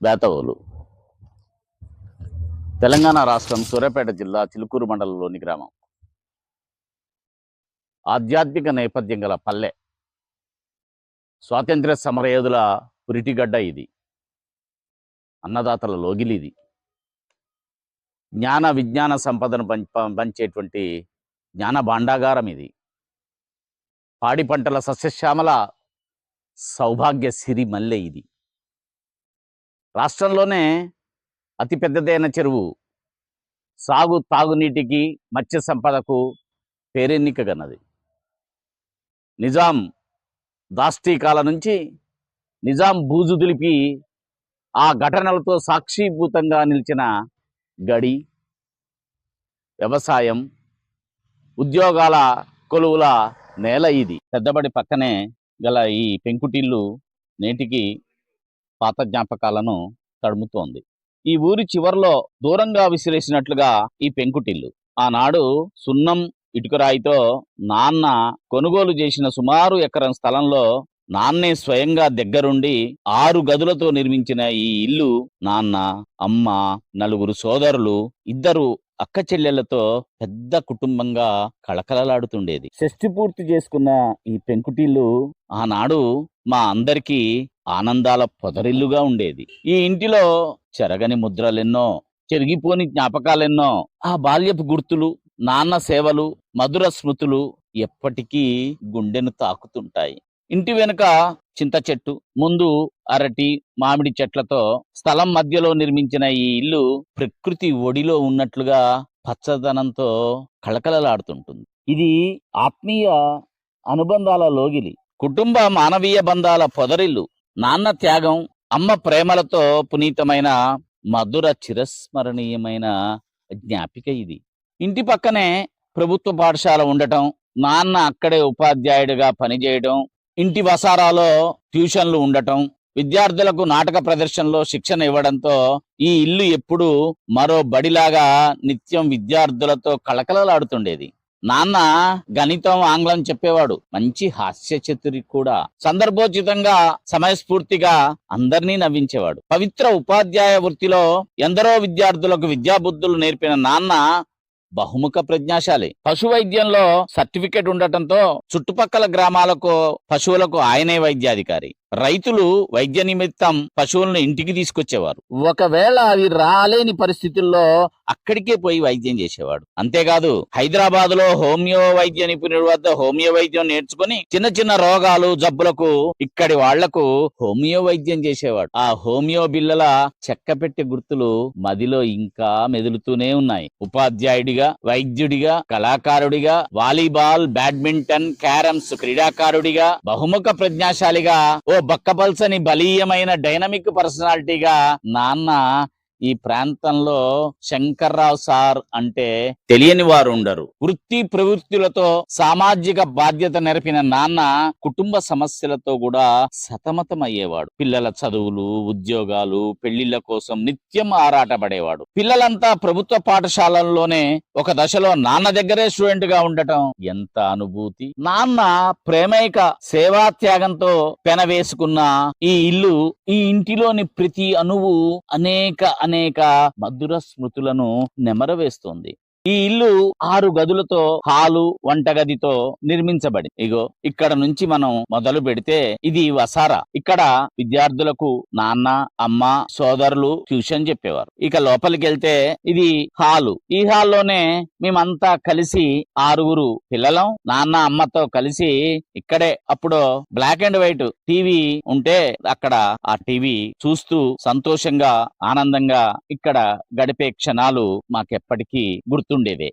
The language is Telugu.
బేతవోలు తెలంగాణ రాష్ట్రం సూర్యాపేట జిల్లా చిలుకూరు మండలంలోని గ్రామం. ఆధ్యాత్మిక నేపథ్యం గల పల్లె. స్వాతంత్ర్య సమరయోధుల పురిటిగడ్డ ఇది. అన్నదాతల లోగిలిది. జ్ఞాన విజ్ఞాన సంపదను పంచేటువంటి జ్ఞాన భాండాగారం ఇది. పాడి పంటల సస్యశ్యామల సౌభాగ్య సిరి మల్లె ఇది. రాష్ట్రంలోనే అతిపెద్దదైన చెరువు. సాగు తాగునీటికి మత్స్య సంపదకు పేరెన్నికగన్నది. నిజాం దాష్టీకాల నుంచి నిజాం బూజు దులిపి ఆ ఘటనలతో సాక్షిభూతంగా నిలిచిన గడి, వ్యవసాయం, ఉద్యోగాల కొలువుల నేల ఇది. పెద్దబడి పక్కనే గల ఈ పెంకుటిల్లు నేటికి పాత జ్ఞాపకాలను తడుముతోంది. ఈ ఊరి చివర్లో దూరంగా విసిరేసినట్లుగా ఈ పెంకుటిల్లు. ఆనాడు సున్నం ఇటుకరాయితో నాన్న కొనుగోలు చేసిన సుమారు ఎకరం స్థలంలో నాన్నే స్వయంగా దగ్గరుండి 6 గదులతో నిర్మించిన ఈ ఇల్లు నాన్న, అమ్మ, 4 సోదరులు, 2 అక్క చెల్లెళ్లతో పెద్ద కుటుంబంగా కళకళలాడుతుండేది. షష్ఠి పూర్తి చేసుకున్న ఈ పెంకుటిల్లు ఆనాడు మా అందరికీ ఆనందాల పొదరిల్లుగా ఉండేది. ఈ ఇంటిలో చెరగని ముద్రలెన్నో, చెరిగిపోని జ్ఞాపకాలెన్నో, ఆ బాల్యపు గుర్తులు, నాన్న సేవలు, మధుర స్మృతులు ఎప్పటికీ గుండెను తాకుతుంటాయి. ఇంటి వెనుక చింత చెట్టు, ముందు అరటి, మామిడి చెట్లతో స్థలం మధ్యలో నిర్మించిన ఈ ఇల్లు ప్రకృతి ఒడిలో ఉన్నట్లుగా పచ్చదనంతో కళకళలాడుతుంటుంది. ఇది ఆత్మీయ అనుబంధాల లోగిలి, కుటుంబ మానవీయ బంధాల పొదరిల్లు. నాన్న త్యాగం, అమ్మ ప్రేమలతో పునీతమైన మధుర చిరస్మరణీయమైన జ్ఞాపిక ఇది. ఇంటి పక్కనే ప్రభుత్వ పాఠశాల ఉండటం, నాన్న అక్కడే ఉపాధ్యాయుడిగా పనిచేయడం, ఇంటి వసారాలో ట్యూషన్లు ఉండటం, విద్యార్థులకు నాటక ప్రదర్శనలో శిక్షణ ఇవ్వడంతో ఈ ఇల్లు ఎప్పుడూ మరో బడిలాగా నిత్యం విద్యార్థులతో కళకళలాడుతుండేది. నాన్న గణితం, ఆంగ్లం చెప్పేవాడు. మంచి హాస్య చతురి కూడా. సందర్భోచితంగా, సమయస్ఫూర్తిగా అందరినీ నవ్వించేవాడు. పవిత్ర ఉపాధ్యాయ వృత్తిలో ఎందరో విద్యార్థులకు విద్యాబుద్ధులు నేర్పిన నాన్న బహుముఖ ప్రజ్ఞాశాలి. పశు వైద్యంలో సర్టిఫికెట్ ఉండటంతో చుట్టుపక్కల గ్రామాలకు పశువులకు ఆయనే వైద్యాధికారి. రైతులు వైద్య నిమిత్తం పశువులను ఇంటికి తీసుకొచ్చేవారు. ఒకవేళ అవి రాలేని పరిస్థితుల్లో అక్కడికే పోయి వైద్యం చేసేవాడు. అంతేకాదు హైదరాబాద్ లో హోమియో వైద్య నిపుణుడి వద్ద హోమియో వైద్యం నేర్చుకుని చిన్న చిన్న రోగాలు, జబ్బులకు ఇక్కడి వాళ్లకు హోమియో వైద్యం చేసేవాడు. ఆ హోమియో బిళ్ళల చెక్కపెట్టె గుర్తులు మదిలో ఇంకా మెదులుతూనే ఉన్నాయి. ఉపాధ్యాయుడిగా, వైద్యుడిగా, కళాకారుడిగా, వాలీబాల్, బ్యాడ్మింటన్, క్యారమ్స్ క్రీడాకారుడిగా, బహుముఖ ప్రజ్ఞాశాలిగా, ఓ బక్కపల్సని బలీయమైన డైనమిక్ పర్సనాలిటీగా నాన్న ఈ ప్రాంతంలో శంకర్రావు సార్ అంటే తెలియని వారు ఉండరు. వృత్తి ప్రవృత్తులతో సామాజిక బాధ్యత నెరపిన నాన్న కుటుంబ సమస్యలతో కూడా సతమతమయ్యేవాడు. పిల్లల చదువులు, ఉద్యోగాలు, పెళ్లిళ్ల కోసం నిత్యం ఆరాటపడేవాడు. పిల్లలంతా ప్రభుత్వ పాఠశాలల్లోనే ఒక దశలో నాన్న దగ్గరే స్టూడెంట్ గా ఉండటం ఎంత అనుభూతి. నాన్న ప్రేమైక సేవా త్యాగంతో పెనవేసుకున్న ఈ ఇల్లు, ఈ ఇంటిలోని ప్రతి అణువు అనేక మధుర స్మృతులను నెమరవేస్తోంది. ఈ ఇల్లు 6 గదులతో, హాలు, వంటగదితో నిర్మించబడి. ఇగో ఇక్కడ నుంచి మనం మొదలు పెడితే ఇది వసారా. ఇక్కడ విద్యార్థులకు నాన్న, అమ్మ, సోదరులు ట్యూషన్ చెప్పేవారు. ఇక లోపలికి వెళ్తే ఇది హాలు. ఈ హాల్లోనే మేమంతా కలిసి 6 పిల్లలం నాన్న, అమ్మతో కలిసి ఇక్కడే అప్పుడు బ్లాక్ అండ్ వైట్ టీవీ ఉంటే అక్కడ ఆ టీవీ చూస్తూ సంతోషంగా, ఆనందంగా ఇక్కడ గడిపే క్షణాలు మాకెప్పటికీ గుర్తుండేవే.